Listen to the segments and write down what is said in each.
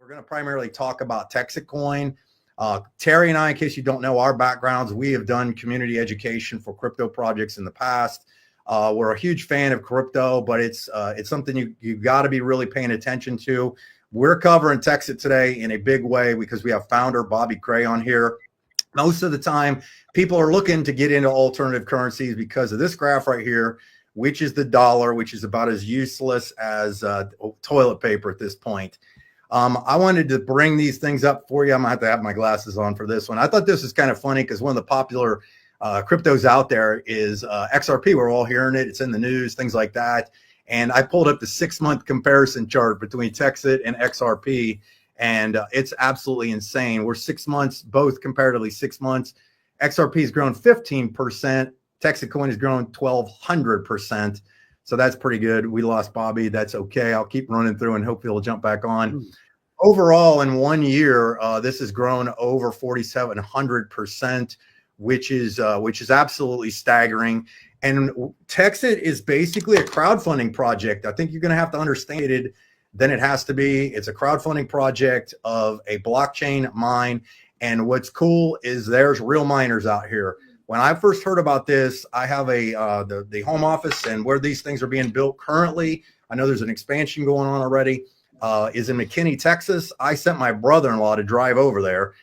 We're going to primarily talk about TexitCoin. Terry and I, in case you don't know our backgrounds, we have done community education for crypto projects in the past. We're a huge fan of crypto, but it's something you've got to be really paying attention to. We're covering Texit today in a big way because we have founder Bobby Gray on here. Most of the time, people are looking to get into alternative currencies because of this graph right here, which is the dollar, which is about as useless as toilet paper at this point. I wanted to bring these things up for you. I'm going to have my glasses on for this one. I thought this was kind of funny because one of the popular cryptos out there is XRP. We're all hearing it. It's in the news, things like that. And I pulled up the 6-month comparison chart between Texit and XRP, and it's absolutely insane. We're 6 months, both comparatively 6 months. XRP has grown 15%. TexitCoin has grown 1,200%. So that's pretty good. We lost Bobby. That's okay. I'll keep running through and hopefully he'll jump back on. Overall, in 1 year, this has grown over 4,700%, which is absolutely staggering. And Texit is basically a crowdfunding project. I think you're going to have to understand it than it has to be. It's a crowdfunding project of a blockchain mine. And what's cool is there's real miners out here. When I first heard about this, I have the home office and where these things are being built currently. I know there's an expansion going on already. Is in McKinney, Texas. I sent my brother-in-law to drive over there.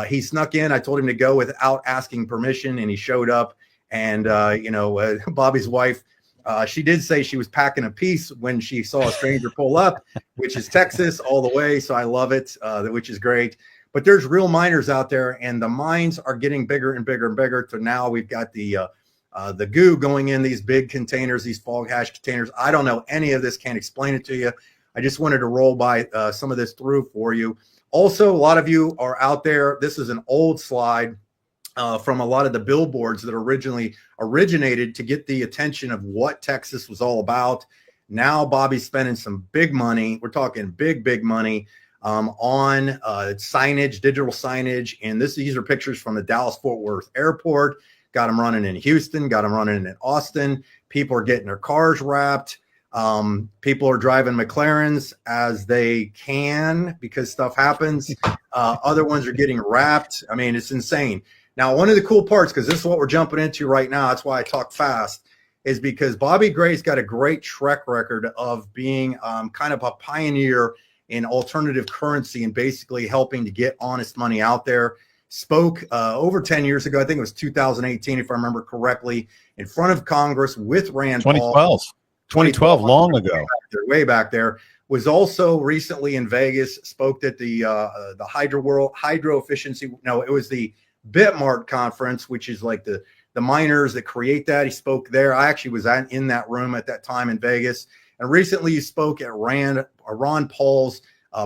He snuck in. I told him to go without asking permission, and he showed up. And Bobby's wife, she did say she was packing a piece when she saw a stranger pull up, which is Texas all the way. So I love it, which is great. But there's real miners out there, and the mines are getting bigger and bigger and bigger. To now we've got the goo going in these big containers, these fog hash containers. I don't know any of this, can't explain it to you. I just wanted to roll by some of this through for you. Also, a lot of you are out there. This is an old slide from a lot of the billboards that originally originated to get the attention of what Texas was all about. Now Bobby's spending some big money. We're talking big money on signage, digital signage. And these are pictures from the Dallas-Fort Worth airport. Got them running in Houston, got them running in Austin. People are getting their cars wrapped. People are driving McLarens as they can because stuff happens. Other ones are getting wrapped. I mean, it's insane. Now, one of the cool parts, because this is what we're jumping into right now, that's why I talk fast, is because Bobby Gray's got a great track record of being kind of a pioneer in alternative currency and basically helping to get honest money out there. Spoke over 10 years ago, I think it was 2018, if I remember correctly, in front of Congress with Rand Paul. 2012, long ago. Way back there. Was also recently in Vegas, spoke at the hydro efficiency. No, it was the Bitmart conference, which is like the miners that create that. He spoke there. I actually was in that room at that time in Vegas. And recently you spoke at Ron Paul's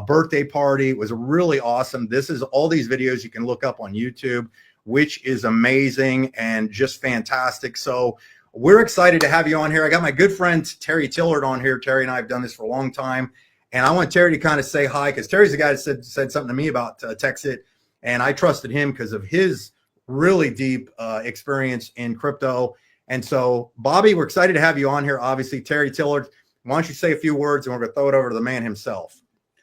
birthday party. It was really awesome. This is all these videos you can look up on YouTube, which is amazing and just fantastic. So we're excited to have you on here. I got my good friend Terry Tillard on here. Terry and I have done this for a long time. And I want Terry to kind of say hi because Terry's the guy that said something to me about Texit. And I trusted him because of his really deep experience in crypto. And so, Bobby, we're excited to have you on here. Obviously, Terry Tillard, why don't you say a few words and we're going to throw it over to the man himself.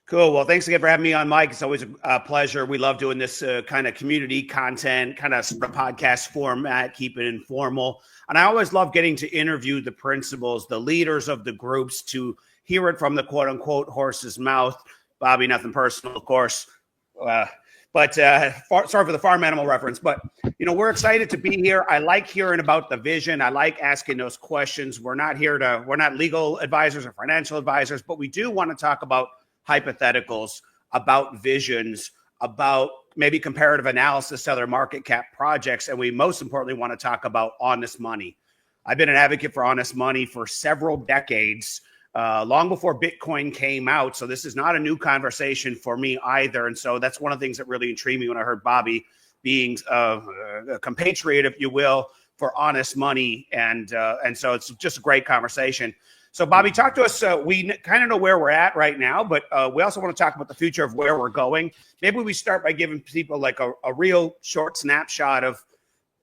Cool. Well, thanks again for having me on, Mike. It's always a pleasure. We love doing this kind of community content, kind of podcast format, keep it informal. And I always love getting to interview the principals, the leaders of the groups, to hear it from the quote unquote horse's mouth. Bobby, nothing personal, of course. Sorry for the farm animal reference, but we're excited to be here. I like hearing about the vision. I like asking those questions. We're not legal advisors or financial advisors, but we do want to talk about hypotheticals, about visions, about maybe comparative analysis to other market cap projects. And we most importantly want to talk about honest money. I've been an advocate for honest money for several decades, long before Bitcoin came out. So this is not a new conversation for me either. And so that's one of the things that really intrigued me when I heard Bobby being a compatriot, if you will, for honest money. And so it's just a great conversation. So Bobby, talk to us. We kind of know where we're at right now, but we also want to talk about the future of where we're going. Maybe we start by giving people like a real short snapshot of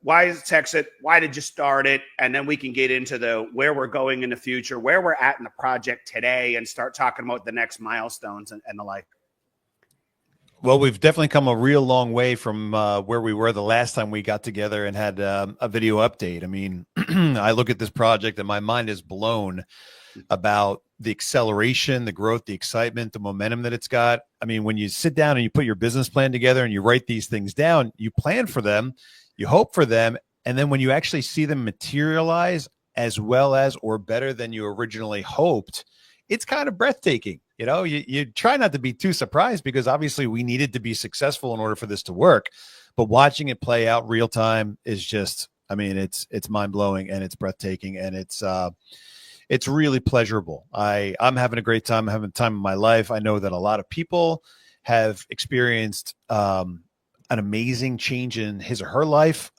why is Texit? Why did you start it? And then we can get into the where we're going in the future, where we're at in the project today, and start talking about the next milestones and the like. Well, we've definitely come a real long way from where we were the last time we got together and had a video update. I mean, I look at this project and my mind is blown about the acceleration, the growth, the excitement, the momentum that it's got. I mean, when you sit down and you put your business plan together and you write these things down, you plan for them, you hope for them, and then when you actually see them materialize as well as or better than you originally hoped, it's kind of breathtaking. You know, you try not to be too surprised because obviously we needed to be successful in order for this to work. But watching it play out real time is just, I mean, it's mind blowing and it's breathtaking and it's really pleasurable. I'm having a great time. I'm having the time of my life. I know that a lot of people have experienced an amazing change in his or her life.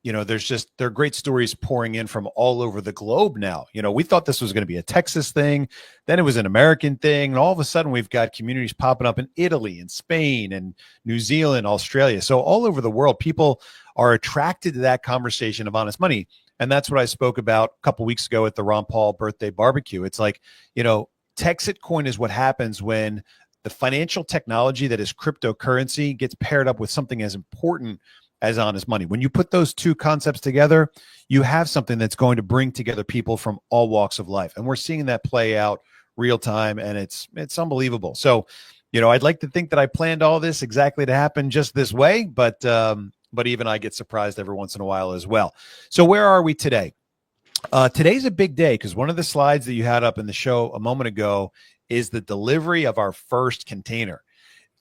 You know, there are great stories pouring in from all over the globe now. You know, we thought this was going to be a Texas thing, then it was an American thing, and all of a sudden we've got communities popping up in Italy and Spain and New Zealand, Australia. So all over the world, people are attracted to that conversation of honest money. And that's what I spoke about a couple weeks ago at the Ron Paul birthday barbecue. It's like, you know, TexitCoin is what happens when the financial technology that is cryptocurrency gets paired up with something as important as honest money. When you put those two concepts together, you have something that's going to bring together people from all walks of life. And we're seeing that play out real time, and it's unbelievable. So, you know, I'd like to think that I planned all this exactly to happen just this way, but even I get surprised every once in a while as well. So where are we today? Today's a big day because one of the slides that you had up in the show a moment ago is the delivery of our first container.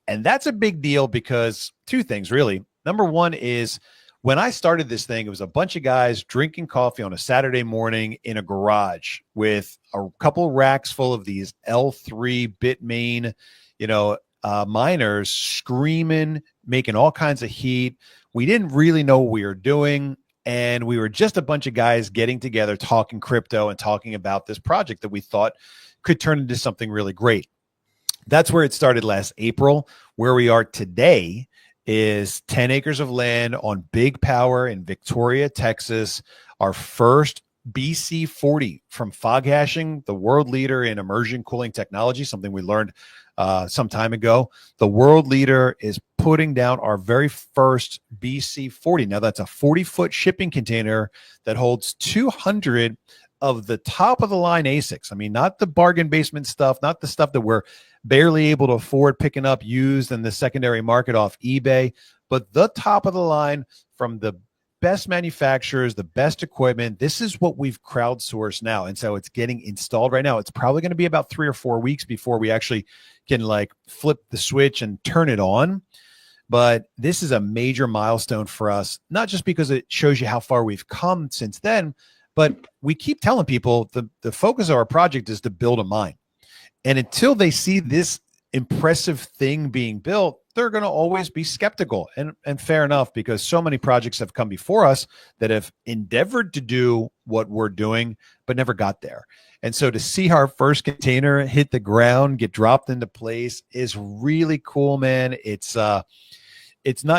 And that's a big deal because two things, really. Number one is when I started this thing, it was a bunch of guys drinking coffee on a Saturday morning in a garage with a couple racks full of these L3 Bitmain, you know, miners screaming, making all kinds of heat. We didn't really know what we were doing. And we were just a bunch of guys getting together, talking crypto and talking about this project that we thought could turn into something really great. That's where it started last April. Where we are today is 10 acres of land on Big Power in Victoria, Texas. Our first BC40 from Fog Hashing, the world leader in immersion cooling technology, something we learned some time ago. The world leader is putting down our very first BC40. Now, that's a 40-foot shipping container that holds 200 of the top of the line ASICs. I mean, not the bargain basement stuff, not the stuff that we're barely able to afford picking up used in the secondary market off eBay, but the top of the line from the best manufacturers, the best equipment. This is what we've crowdsourced now. And so it's getting installed right now. It's probably going to be about 3 or 4 weeks before we actually can like flip the switch and turn it on. But this is a major milestone for us, not just because it shows you how far we've come since then, but we keep telling people the focus of our project is to build a mine. And until they see this impressive thing being built, they're going to always be skeptical. And fair enough, because so many projects have come before us that have endeavored to do what we're doing, but never got there. And so to see our first container hit the ground, get dropped into place is really cool, man. It's not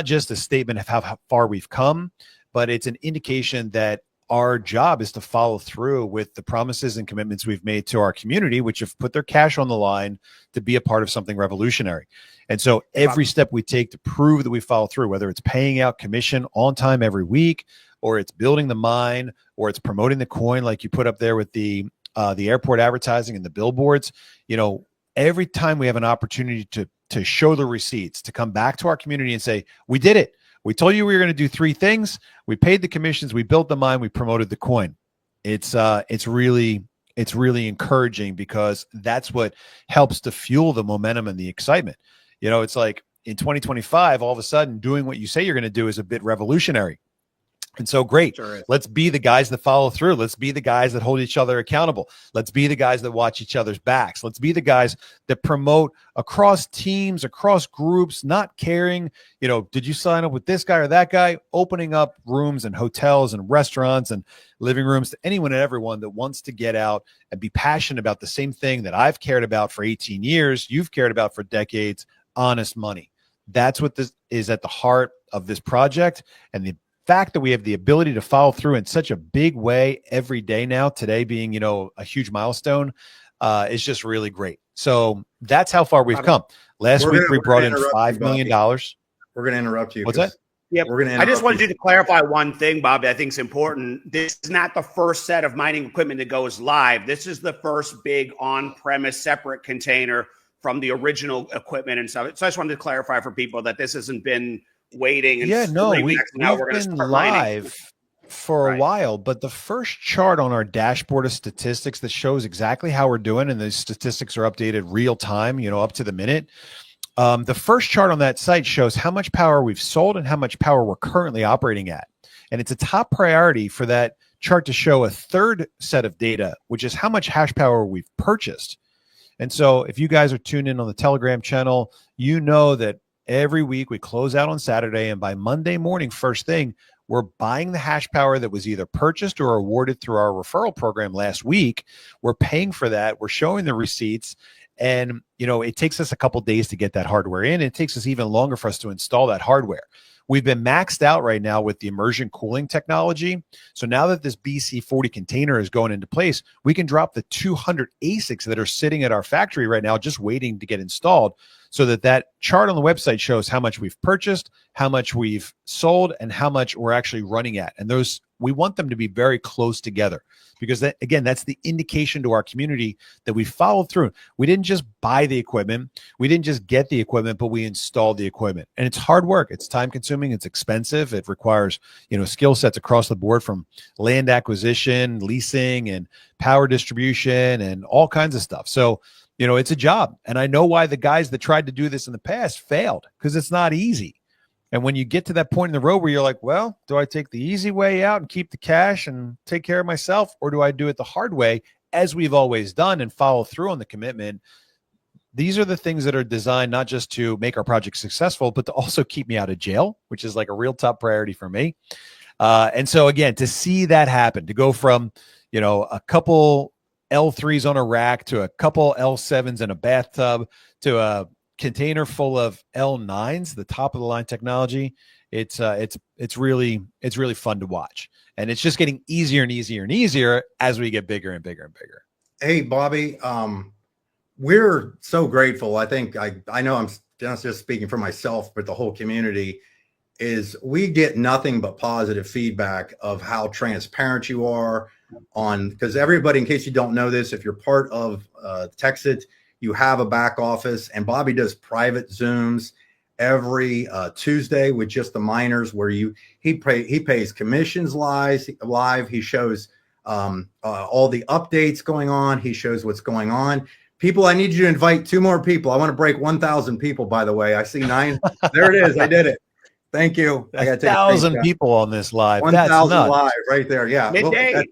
just a statement of how far we've come, but it's an indication that our job is to follow through with the promises and commitments we've made to our community, which have put their cash on the line to be a part of something revolutionary. And so every step we take to prove that we follow through, whether it's paying out commission on time every week, or it's building the mine, or it's promoting the coin like you put up there with the airport advertising and the billboards, you know, every time we have an opportunity to show the receipts, to come back to our community and say, we did it. We told you we were going to do 3 things. We paid the commissions. We built the mine. We promoted the coin. It's really encouraging because that's what helps to fuel the momentum and the excitement. You know, it's like in 2025, all of a sudden doing what you say you're going to do is a bit revolutionary. And so great. Sure, let's be the guys that follow through. Let's be the guys that hold each other accountable. Let's be the guys that watch each other's backs. Let's be the guys that promote across teams, across groups, not caring, you know, did you sign up with this guy or that guy? Opening up rooms and hotels and restaurants and living rooms to anyone and everyone that wants to get out and be passionate about the same thing that I've cared about for 18 years, you've cared about for decades, honest money. That's what this is at the heart of this project. And the fact that we have the ability to follow through in such a big way every day now, today being, you know, a huge milestone, is just really great. So that's how far we've come. Last week we brought in interrupt you, $5 million. We're going to interrupt you. What's that? Yeah, I just wanted you you to clarify one thing, Bobby. I think it's important. This is not the first set of mining equipment that goes live. This is the first big on-premise separate container from the original equipment and stuff. So I just wanted to clarify for people that this hasn't been waiting. And we've been live for a while, but the first chart on our dashboard of statistics that shows exactly how we're doing, and the statistics are updated real time, up to the minute. The first chart on that site shows how much power we've sold and how much power we're currently operating at. And it's a top priority for that chart to show a third set of data, which is how much hash power we've purchased. And so if you guys are tuned in on the Telegram channel, you know that every week we close out on Saturday, and by Monday morning, first thing, we're buying the hash power that was either purchased or awarded through our referral program last week. We're paying for that. We're showing the receipts. And, it takes us a couple days to get that hardware in. It takes us even longer for us to install that hardware. We've been maxed out right now with the immersion cooling technology. So now that this BC40 container is going into place, we can drop the 200 ASICs that are sitting at our factory right now, just waiting to get installed, so that chart on the website shows how much we've purchased, how much we've sold, and how much we're actually running at. And those, we want them to be very close together, because that, again, that's the indication to our community that we followed through. We didn't just buy the equipment. We didn't just get the equipment, but we installed the equipment. And it's hard work. It's time consuming. It's expensive. It requires, skill sets across the board, from land acquisition, leasing, and power distribution, and all kinds of stuff. So, it's a job. And I know why the guys that tried to do this in the past failed, because it's not easy. And when you get to that point in the road where you're like, well, do I take the easy way out and keep the cash and take care of myself? Or do I do it the hard way, as we've always done, and follow through on the commitment? These are the things that are designed not just to make our project successful, but to also keep me out of jail, which is like a real top priority for me. And so again, to see that happen, to go from, a couple L3s on a rack to a couple L7s in a bathtub to a container full of L9s, the top of the line technology, it's really fun to watch. And it's just getting easier and easier and easier as we get bigger and bigger and bigger. Hey, Bobby, we're so grateful. I think I know I'm just speaking for myself, but the whole community is, we get nothing but positive feedback of how transparent you are on, because everybody, in case you don't know this, if you're part of Texit, you have a back office, and Bobby does private Zooms every Tuesday with just the miners, where he pays commissions live. He shows all the updates going on. He shows what's going on. People, I need you to invite 2 more people. I want to break 1,000 people, by the way. I see 9. There it is. I did it. Thank you. I got 1,000 people on this live. 1,000 live right there. Yeah. Midday. Look,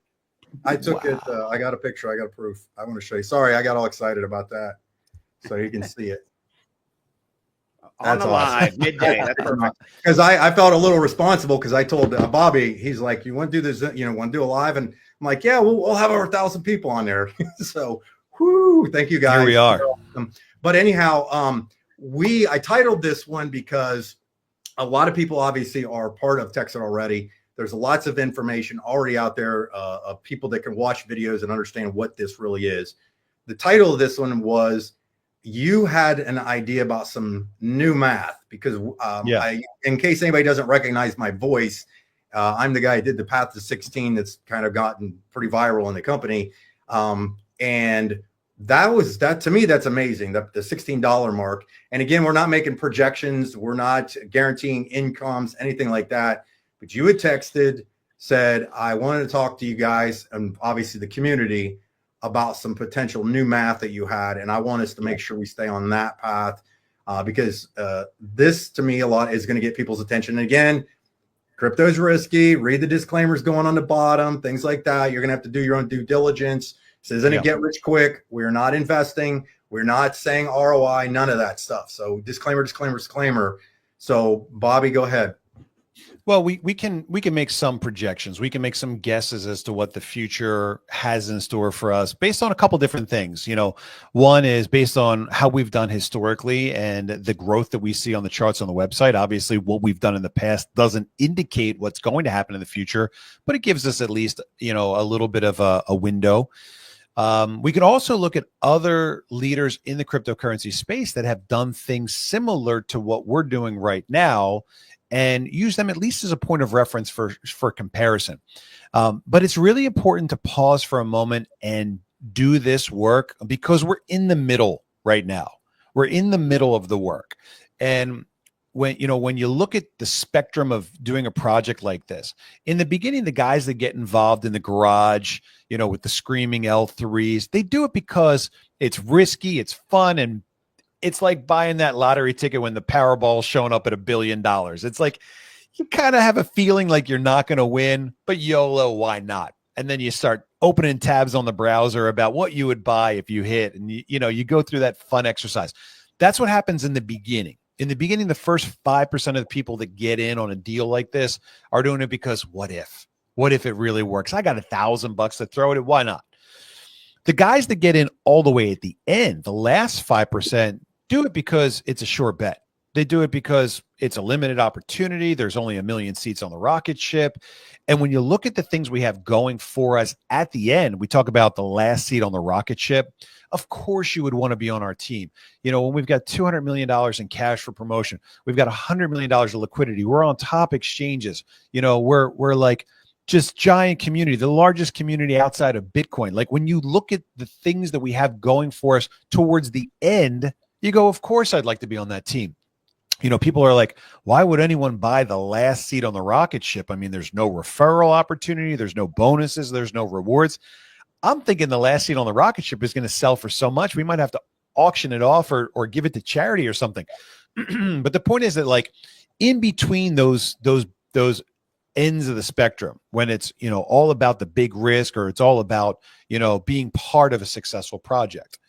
I took it. I got a picture. I got a proof. I want to show you. Sorry, I got all excited about that. So you can see it. On the live, midday. That's perfect. Because I felt a little responsible, because I told Bobby, he's like, you want to do this, want to do a live? And I'm like, yeah, we'll have over 1,000 people on there. So, whoo, thank you guys. Here we are. But anyhow, I titled this one because a lot of people obviously are part of Texit already. There's lots of information already out there of people that can watch videos and understand what this really is. The title of this one was, you had an idea about some new math, because in case anybody doesn't recognize my voice, I'm the guy who did the Path to 16 that's kind of gotten pretty viral in the company. And that to me, that's amazing, the $16 mark. And again, we're not making projections. We're not guaranteeing incomes, anything like that. But you had texted, said, I wanted to talk to you guys, and obviously the community, about some potential new math that you had. And I want us to make sure we stay on that path, because this, to me, a lot is going to get people's attention. And again, crypto's risky. Read the disclaimers going on the bottom, things like that. You're going to have to do your own due diligence. This isn't a get rich quick. We're not investing. We're not saying ROI, none of that stuff. So disclaimer, disclaimer, disclaimer. So Bobby, go ahead. Well, we can make some projections. We can make some guesses as to what the future has in store for us based on a couple different things. One is based on how we've done historically and the growth that we see on the charts on the website. Obviously, what we've done in the past doesn't indicate what's going to happen in the future, but it gives us at least, a little bit of a window. We can also look at other leaders in the cryptocurrency space that have done things similar to what we're doing right now and use them at least as a point of reference for comparison. But it's really important to pause for a moment and do this work because we're in the middle right now. We're in the middle of the work. And when you look at the spectrum of doing a project like this, in the beginning, the guys that get involved in the garage, with the screaming L3s, they do it because it's risky, it's fun, and it's like buying that lottery ticket when the Powerball's showing up at $1 billion. It's like you kind of have a feeling like you're not going to win, but YOLO, why not? And then you start opening tabs on the browser about what you would buy if you hit, and you go through that fun exercise. That's what happens in the beginning. In the beginning, the first 5% of the people that get in on a deal like this are doing it because what if? What if it really works? I got $1,000 to throw at it. Why not? The guys that get in all the way at the end, the last 5%, do it because it's a sure bet. They do it because it's a limited opportunity. There's only 1 million seats on the rocket ship. And when you look at the things we have going for us at the end, we talk about the last seat on the rocket ship. Of course, you would want to be on our team. When we've got $200 million in cash for promotion, we've got $100 million of liquidity. We're on top exchanges. We're like just giant community, the largest community outside of Bitcoin. Like when you look at the things that we have going for us towards the end, you go, of course, I'd like to be on that team. People are like, why would anyone buy the last seat on the rocket ship? I mean, there's no referral opportunity. There's no bonuses. There's no rewards. I'm thinking the last seat on the rocket ship is going to sell for so much. We might have to auction it off or give it to charity or something. But the point is that like in between those ends of the spectrum, when it's, all about the big risk or it's all about, being part of a successful project,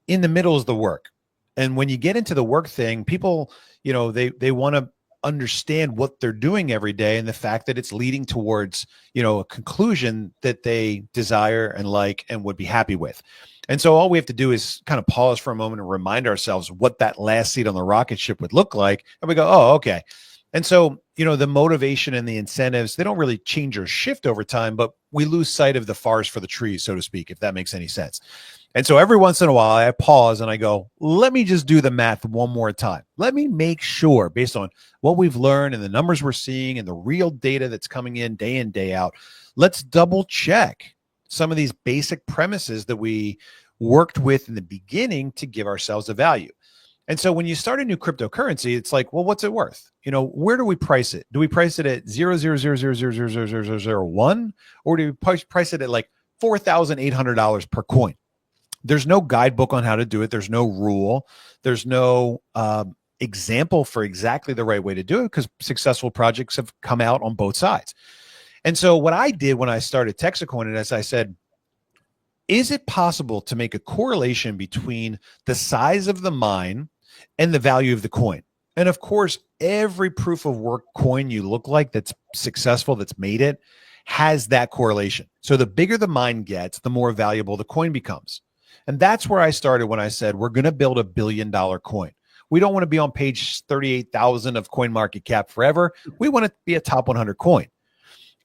in the middle is the work. And when you get into the work thing, people, they want to understand what they're doing every day and the fact that it's leading towards, a conclusion that they desire and like and would be happy with. And so all we have to do is kind of pause for a moment and remind ourselves what that last seat on the rocket ship would look like. And we go, oh, okay. And so, the motivation and the incentives, they don't really change or shift over time, but we lose sight of the forest for the trees, so to speak, if that makes any sense. And so every once in a while, I pause and I go, let me just do the math one more time. Let me make sure, based on what we've learned and the numbers we're seeing and the real data that's coming in, day out, let's double check some of these basic premises that we worked with in the beginning to give ourselves a value. And so when you start a new cryptocurrency, it's like, well, what's it worth? Where do we price it? Do we price it at 0.000000001, or do we price it at like $4,800 per coin? There's no guidebook on how to do it. There's no rule. There's no example for exactly the right way to do it because successful projects have come out on both sides. And so what I did when I started TexitCoin, and as I said, is it possible to make a correlation between the size of the mine and the value of the coin? And of course, every proof of work coin you look like that's successful, that's made it, has that correlation. So the bigger the mine gets, the more valuable the coin becomes. And that's where I started when I said, we're going to build $1 billion coin. We don't want to be on page 38,000 of CoinMarketCap forever. We want to be a top 100 coin.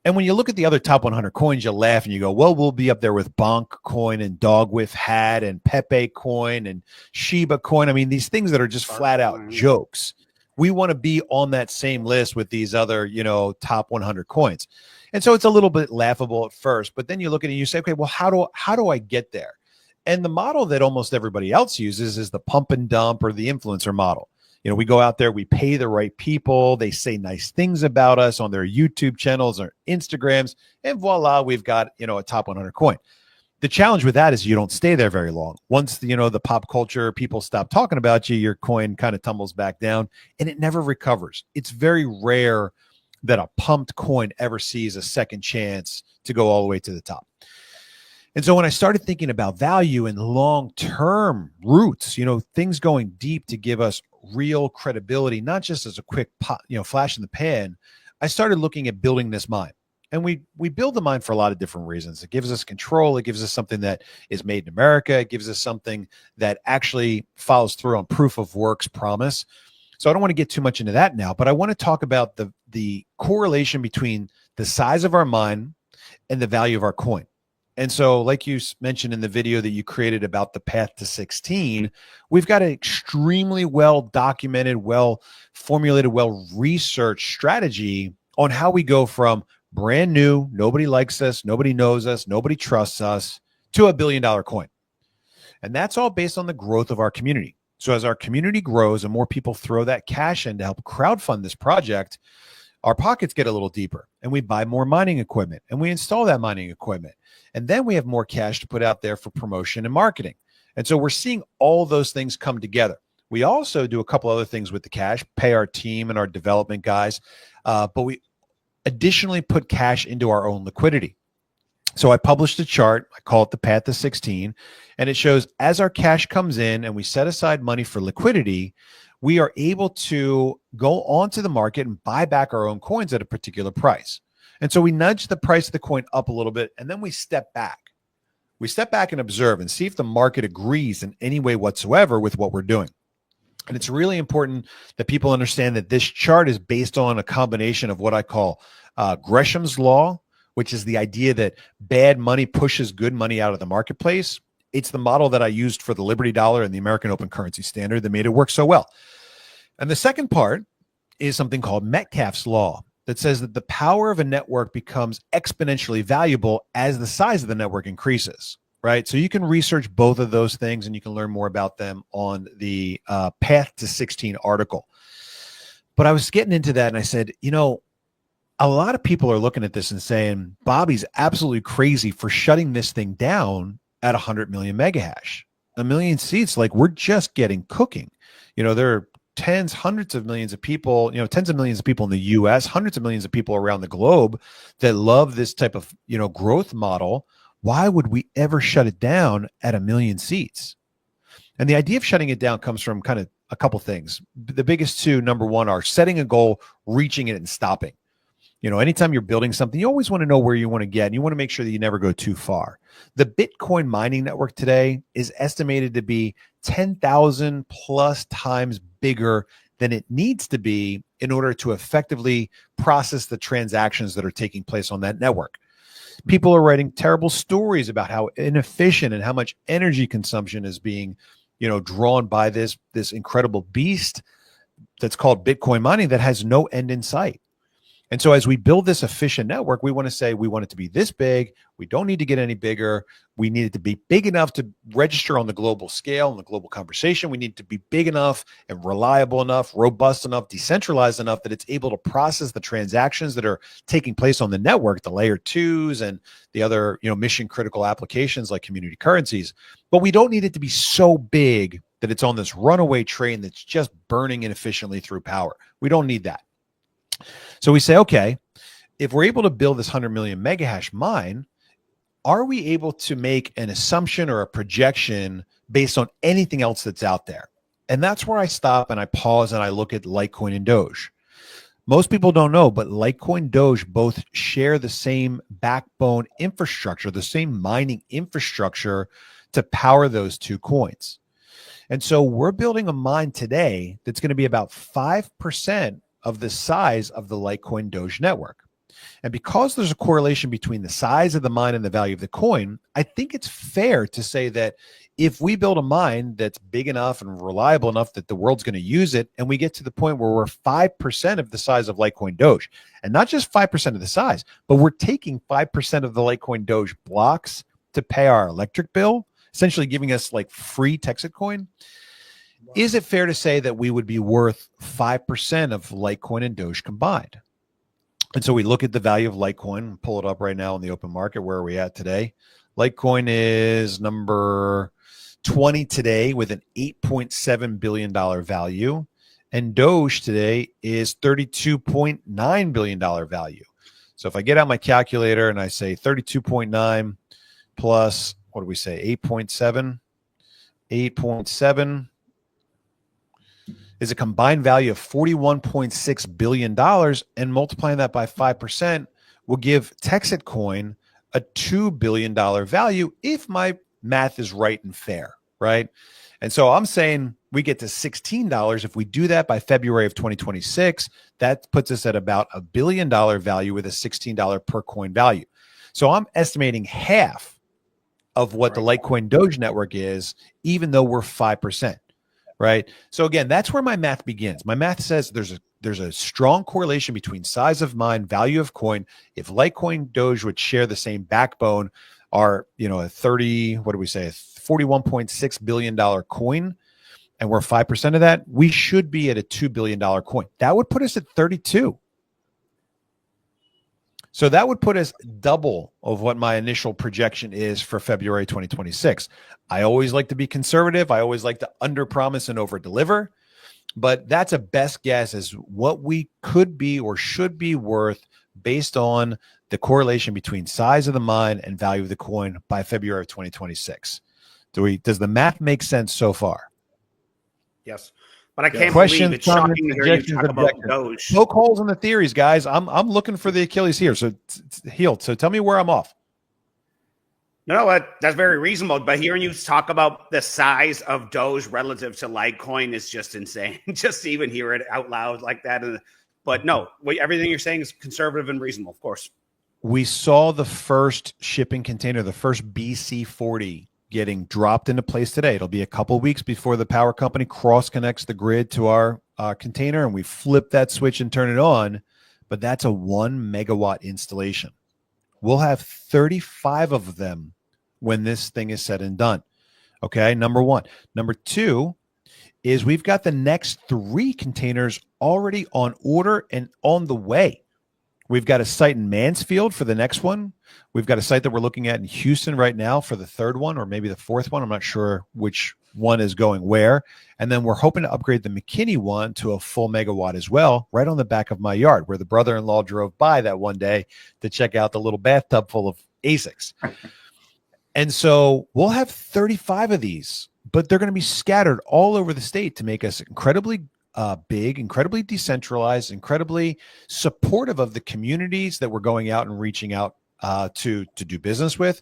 And when you look at the other top 100 coins, you laugh and you go, well, we'll be up there with Bonk Coin and Dogwith Hat and Pepe Coin and Shiba Coin. I mean, these things that are just flat out jokes. We want to be on that same list with these other, top 100 coins. And so it's a little bit laughable at first, but then you look at it and you say, okay, well, how do I get there? And the model that almost everybody else uses is the pump and dump or the influencer model. We go out there, we pay the right people, they say nice things about us on their YouTube channels or Instagrams, and voila, we've got, a top 100 coin. The challenge with that is you don't stay there very long. Once, the pop culture people stop talking about you, your coin kind of tumbles back down and it never recovers. It's very rare that a pumped coin ever sees a second chance to go all the way to the top. And so when I started thinking about value and long-term roots, things going deep to give us real credibility, not just as a quick flash in the pan, I started looking at building this mine. And we build the mine for a lot of different reasons. It gives us control. It gives us something that is made in America. It gives us something that actually follows through on proof of work's promise. So I don't want to get too much into that now, but I want to talk about the correlation between the size of our mine and the value of our coin. And so, like you mentioned in the video that you created about the path to 16, we've got an extremely well documented, well formulated, well researched strategy on how we go from brand new, nobody likes us, nobody knows us, nobody trusts us, to $1 billion coin. And that's all based on the growth of our community. So as our community grows and more people throw that cash in to help crowdfund this project, our pockets get a little deeper and we buy more mining equipment and we install that mining equipment. And then we have more cash to put out there for promotion and marketing. And so we're seeing all those things come together. We also do a couple other things with the cash, pay our team and our development guys, but we additionally put cash into our own liquidity. So I published a chart, I call it the path to 16, and it shows as our cash comes in and we set aside money for liquidity, we are able to go onto the market and buy back our own coins at a particular price. And so we nudge the price of the coin up a little bit, and then we step back. We step back and observe and see if the market agrees in any way whatsoever with what we're doing. And it's really important that people understand that this chart is based on a combination of what I call Gresham's law, which is the idea that bad money pushes good money out of the marketplace. It's the model that I used for the Liberty Dollar and the American Open Currency Standard that made it work so well. And the second part is something called Metcalfe's law that says that the power of a network becomes exponentially valuable as the size of the network increases, right? So you can research both of those things and you can learn more about them on the Path to 16 article. But I was getting into that and I said, you know, a lot of people are looking at this and saying, Bobby's absolutely crazy for shutting this thing down at 100 million megahash. A million seats, like we're just getting cooking. You know, there are hundreds of millions of people, you know, tens of millions of people in the US, hundreds of millions of people around the globe that love this type of, you know, growth model. Why would we ever shut it down at 1 million seats? And the idea of shutting it down comes from kind of a couple things. The biggest two, number one, are setting a goal, reaching it, and stopping. You know, anytime you're building something, you always want to know where you want to get, and you want to make sure that you never go too far. The Bitcoin mining network today is estimated to be 10,000 plus times bigger than it needs to be in order to effectively process the transactions that are taking place on that network. People are writing terrible stories about how inefficient and how much energy consumption is being, you know, drawn by this incredible beast that's called Bitcoin mining that has no end in sight. And so as we build this efficient network, we want to say we want it to be this big. We don't need to get any bigger. We need it to be big enough to register on the global scale, and the global conversation. We need it to be big enough and reliable enough, robust enough, decentralized enough that it's able to process the transactions that are taking place on the network, the layer 2s and the other, you know, mission critical applications like community currencies. But we don't need it to be so big that it's on this runaway train that's just burning inefficiently through power. We don't need that. So we say, okay, if we're able to build this 100 million megahash mine, are we able to make an assumption or a projection based on anything else that's out there? And that's where I stop and I pause and I look at Litecoin and Doge. Most people don't know, but Litecoin, Doge both share the same backbone infrastructure, the same mining infrastructure to power those two coins. And so we're building a mine today that's going to be about 5% of the size of the Litecoin Doge network. And because there's a correlation between the size of the mine and the value of the coin, I think it's fair to say that if we build a mine that's big enough and reliable enough that the world's going to use it, and we get to the point where we're 5% of the size of Litecoin Doge, and not just 5% of the size, but we're taking 5% of the Litecoin Doge blocks to pay our electric bill, essentially giving us like free TexitCoin. Is it fair to say that we would be worth 5% of Litecoin and Doge combined? And so we look at the value of Litecoin, pull it up right now in the open market. Where are we at today? Litecoin is number 20 today with an $8.7 billion value. And Doge today is $32.9 billion value. So if I get out my calculator and I say 32.9 plus, what do we say, 8.7? 8.7 is a combined value of $41.6 billion, and multiplying that by 5% will give TexitCoin a $2 billion value if my math is right and fair, right? And so I'm saying we get to $16. If we do that by February of 2026, that puts us at about $1 billion value with a $16 per coin value. So I'm estimating half of what the Litecoin Doge network is, even though we're 5%, right? So again, that's where my math begins. My math says there's a strong correlation between size of mine, value of coin. If Litecoin Doge would share the same backbone, are, a $41.6 billion coin, and we're 5% of that, we should be at a $2 billion coin. That would put us at 32. So that would put us double of what my initial projection is for February 2026. I always like to be conservative. I always like to underpromise and overdeliver, but that's a best guess as what we could be or should be worth based on the correlation between size of the mine and value of the coin by February of 2026. Does the math make sense so far? Yes. But I can't Questions, believe it's shocking to hear you talk about Doge. Poke holes in the theories, guys. I'm looking for the Achilles heel. So tell me where I'm off. No, that's very reasonable. But hearing you talk about the size of Doge relative to Litecoin is just insane. Just to even hear it out loud like that. But no, everything you're saying is conservative and reasonable, of course. We saw the first shipping container, the first BC40, getting dropped into place today. It'll be a couple weeks before the power company cross connects the grid to our container, and we flip that switch and turn it on. But that's a 1 megawatt installation. We'll have 35 of them when this thing is said and done. Okay, number one. Number two is we've got the next 3 containers already on order and on the way. We've got a site in Mansfield for the next one. We've got a site that we're looking at in Houston right now for the 3rd one, or maybe the 4th one. I'm not sure which one is going where. And then we're hoping to upgrade the McKinney one to a full megawatt as well, right on the back of my yard, where the brother-in-law drove by that one day to check out the little bathtub full of ASICs. And so we'll have 35 of these, but they're going to be scattered all over the state to make us incredibly big, incredibly decentralized, incredibly supportive of the communities that we're going out and reaching out to do business with,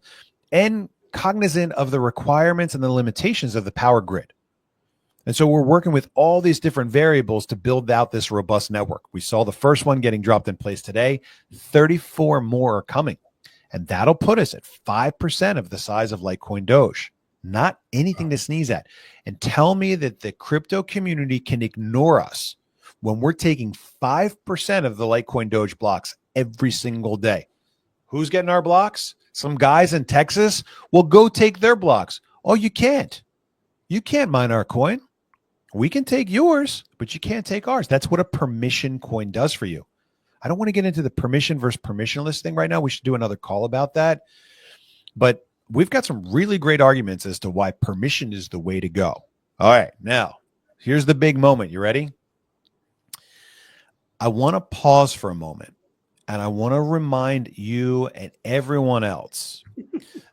and cognizant of the requirements and the limitations of the power grid. And so we're working with all these different variables to build out this robust network. We saw the first one getting dropped in place today. 34 more are coming. And that'll put us at 5% of the size of Litecoin Doge. Not anything to sneeze at. And tell me that the crypto community can ignore us when we're taking 5% of the Litecoin Doge blocks every single day. Who's getting our blocks? Some guys in Texas. Well, go take their blocks. Oh, you can't. You can't mine our coin. We can take yours, but you can't take ours. That's what a permission coin does for you. I don't want to get into the permission versus permissionless thing right now. We should do another call about that. But we've got some really great arguments as to why permission is the way to go. All right, now, here's the big moment. You ready? I want to pause for a moment, and I want to remind you and everyone else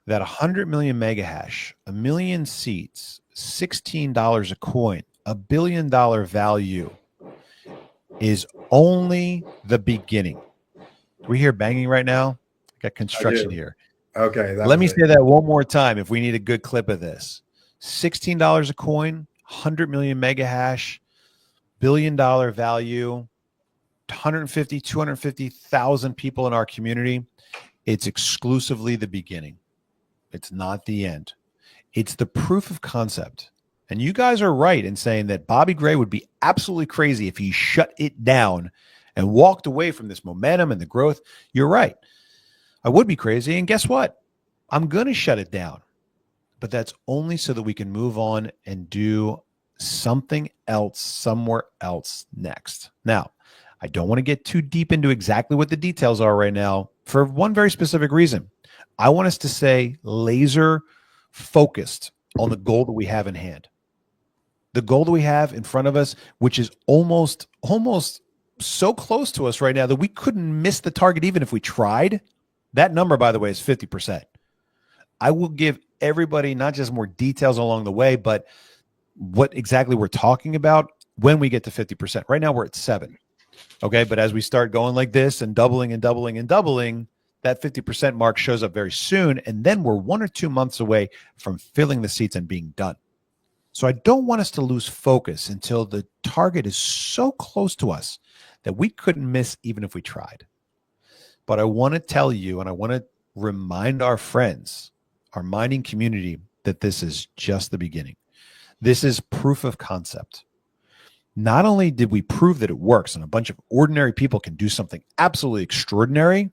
that 100 million mega hash, 1 million seats, $16 a coin, $1 billion value is only the beginning. Do we hear banging right now? I got construction here. Okay. Let me say that one more time if we need a good clip of this. $16 a coin, 100 million mega hash, $1 billion value, 150, 250,000 people in our community. It's exclusively the beginning. It's not the end. It's the proof of concept. And you guys are right in saying that Bobby Gray would be absolutely crazy if he shut it down and walked away from this momentum and the growth. You're right. I would be crazy. And guess what? I'm going to shut it down. But that's only so that we can move on and do something else somewhere else next. Now, I don't want to get too deep into exactly what the details are right now for one very specific reason. I want us to stay laser focused on the goal that we have in hand. The goal that we have in front of us, which is almost so close to us right now that we couldn't miss the target even if we tried. That number, by the way, is 50%. I will give everybody not just more details along the way, but what exactly we're talking about when we get to 50%. Right now, we're at 7. Okay, but as we start going like this and doubling and doubling and doubling, that 50% mark shows up very soon. And then we're 1 or 2 months away from filling the seats and being done. So I don't want us to lose focus until the target is so close to us that we couldn't miss even if we tried. But I want to tell you, and I want to remind our friends our mining community that this is just the beginning. This is proof of concept. Not only did we prove that it works and a bunch of ordinary people can do something absolutely extraordinary,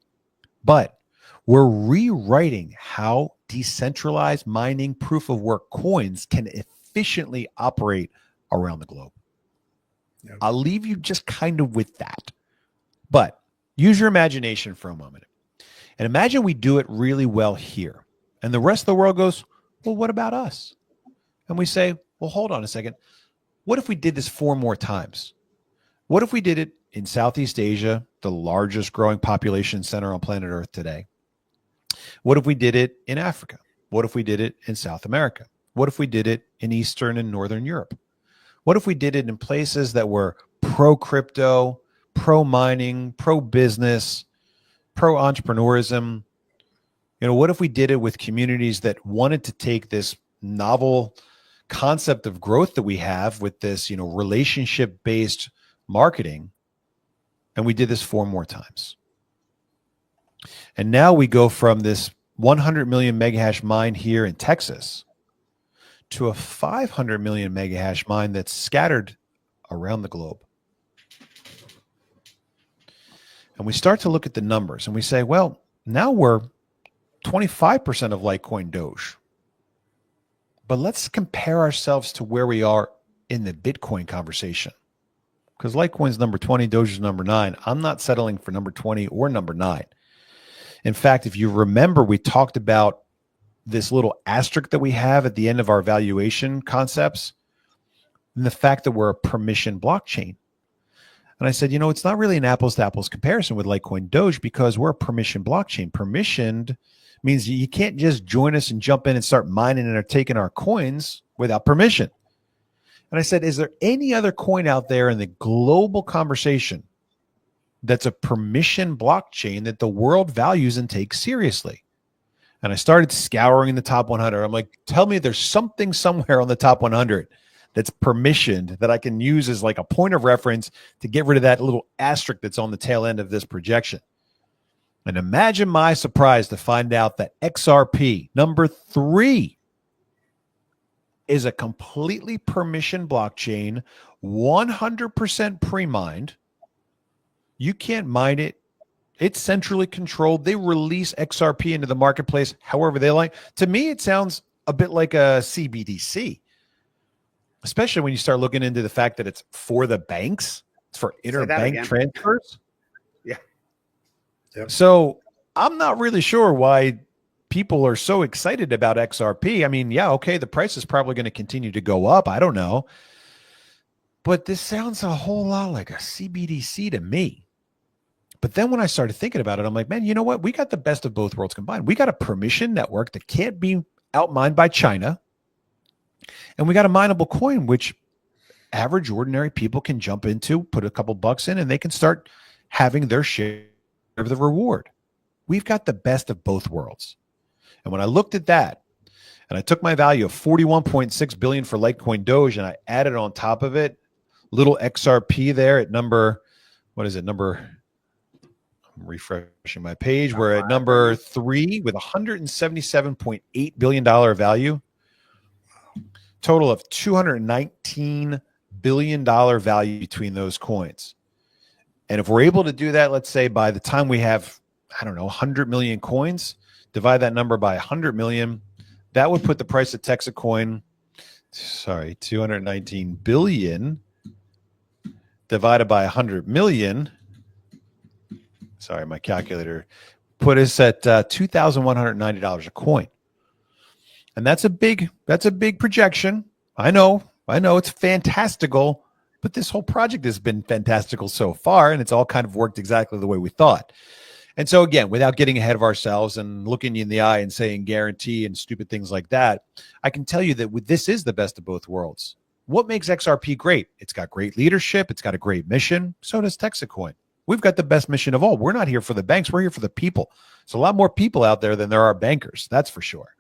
but we're rewriting how decentralized mining proof of work coins can efficiently operate around the globe. Yep. I'll leave you just kind of with that. But use your imagination for a moment. And imagine we do it really well here. And the rest of the world goes, well, what about us? And we say, well, hold on a second. What if we did this 4 more times? What if we did it in Southeast Asia, the largest growing population center on planet Earth today? What if we did it in Africa? What if we did it in South America? What if we did it in Eastern and Northern Europe? What if we did it in places that were pro-crypto, pro-mining, pro-business, pro-entrepreneurism? You know, what if we did it with communities that wanted to take this novel concept of growth that we have with this, you know, relationship-based marketing, and we did this 4 more times? And now we go from this 100 million megahash mine here in Texas to a 500 million megahash mine that's scattered around the globe. And we start to look at the numbers and we say, well, now we're 25% of Litecoin Doge. But let's compare ourselves to where we are in the Bitcoin conversation. Because Litecoin's number 20, Doge is number 9. I'm not settling for number 20 or number 9. In fact, if you remember, we talked about this little asterisk that we have at the end of our valuation concepts and the fact that we're a permission blockchain. And I said, you know, it's not really an apples to apples comparison with Litecoin Doge because we're a permission blockchain. Permissioned means you can't just join us and jump in and start mining and are taking our coins without permission. And I said, is there any other coin out there in the global conversation that's a permission blockchain that the world values and takes seriously? And I started scouring the top 100. I'm like, tell me there's something somewhere on the top 100 that's permissioned that I can use as like a point of reference to get rid of that little asterisk that's on the tail end of this projection. And imagine my surprise to find out that XRP, number 3, is a completely permission blockchain, 100% pre-mined. You can't mine it. It's centrally controlled. They release XRP into the marketplace however they like. To me, it sounds a bit like a CBDC, especially when you start looking into the fact that it's for the banks. It's for interbank transfers. Yeah. Yep. So I'm not really sure why people are so excited about XRP. I mean, yeah, okay, the price is probably going to continue to go up. I don't know. But this sounds a whole lot like a CBDC to me. But then when I started thinking about it, I'm like, man, you know what? We got the best of both worlds combined. We got a permission network that can't be outmined by China. And we got a mineable coin, which average ordinary people can jump into, put a couple bucks in, and they can start having their share of the reward. We've got the best of both worlds. And when I looked at that, and I took my value of 41.6 billion for Litecoin Doge, and I added on top of it little XRP there at number, what is it? I'm refreshing my page. We're at number 3 with $177.8 billion value. Total of $219 billion value between those coins. And if we're able to do that, let's say by the time we have, I don't know, 100 million coins, divide that number by 100 million, that would put the price of TexitCoin, 219 billion divided by 100 million. Sorry, my calculator put us at $2,190 a coin. And that's a big projection. I know it's fantastical, but this whole project has been fantastical so far, and it's all kind of worked exactly the way we thought. And so again, without getting ahead of ourselves and looking you in the eye and saying guarantee and stupid things like that, I can tell you that this is the best of both worlds. What makes XRP great? It's got great leadership. It's got a great mission. So does TexitCoin. We've got the best mission of all. We're not here for the banks. We're here for the people. There's a lot more people out there than there are bankers. That's for sure.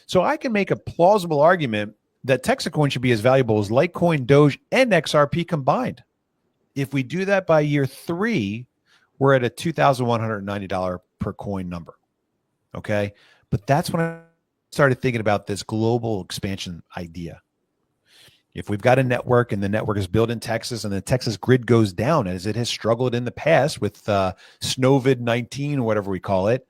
So I can make a plausible argument that TexitCoin should be as valuable as Litecoin, Doge, and XRP combined. If we do that by year 3, we're at a $2,190 per coin number. Okay. But that's when I started thinking about this global expansion idea. If we've got a network and the network is built in Texas and the Texas grid goes down as it has struggled in the past with Snowvid-19 or whatever we call it,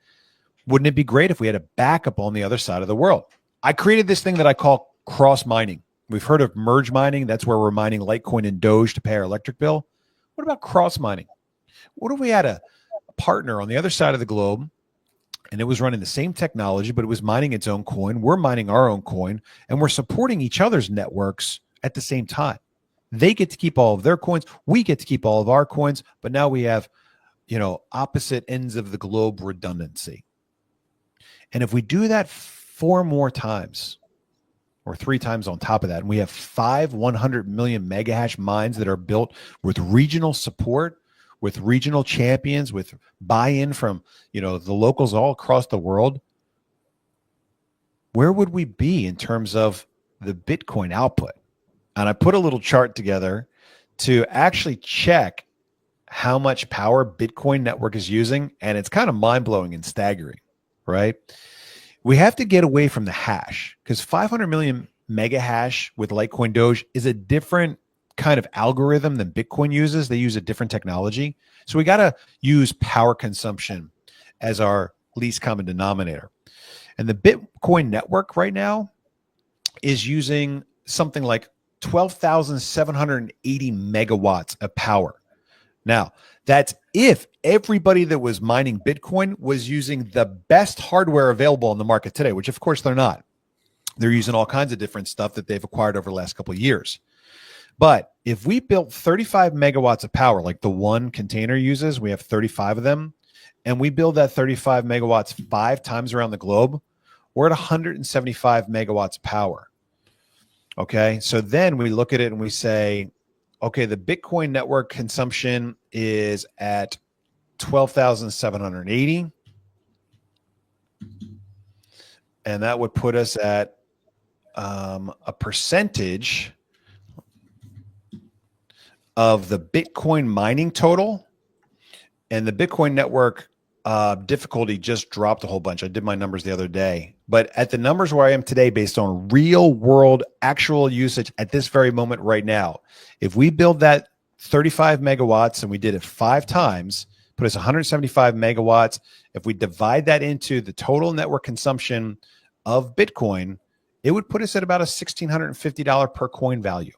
wouldn't it be great if we had a backup on the other side of the world? I created this thing that I call cross mining. We've heard of merge mining. That's where we're mining Litecoin and Doge to pay our electric bill. What about cross mining? What if we had a partner on the other side of the globe and it was running the same technology, but it was mining its own coin? We're mining our own coin and we're supporting each other's networks at the same time. They get to keep all of their coins. We get to keep all of our coins, but now we have, opposite ends of the globe redundancy. And if we do that 4 more times or 3 times on top of that, and we have 5 100 million mega hash mines that are built with regional support, with regional champions, with buy-in from, the locals all across the world, where would we be in terms of the Bitcoin output? And I put a little chart together to actually check how much power Bitcoin network is using. And it's kind of mind-blowing and staggering, right? We have to get away from the hash because 500 million mega hash with Litecoin Doge is a different kind of algorithm than Bitcoin uses. They use a different technology. So we got to use power consumption as our least common denominator. And the Bitcoin network right now is using something like 12,780 megawatts of power. Now, that's if everybody that was mining Bitcoin was using the best hardware available on the market today, which of course they're not. They're using all kinds of different stuff that they've acquired over the last couple of years. But if we built 35 megawatts of power, like the one container uses, we have 35 of them, and we build that 35 megawatts 5 times around the globe, we're at 175 megawatts of power. Okay, so then we look at it and we say, okay, the Bitcoin network consumption is at 12,780. And that would put us at a percentage of the Bitcoin mining total. And the Bitcoin network difficulty just dropped a whole bunch. I did my numbers the other day. But at the numbers where I am today, based on real world actual usage at this very moment right now, if we build that 35 megawatts and we did it 5 times, put us 175 megawatts. If we divide that into the total network consumption of Bitcoin, it would put us at about a $1,650 per coin value.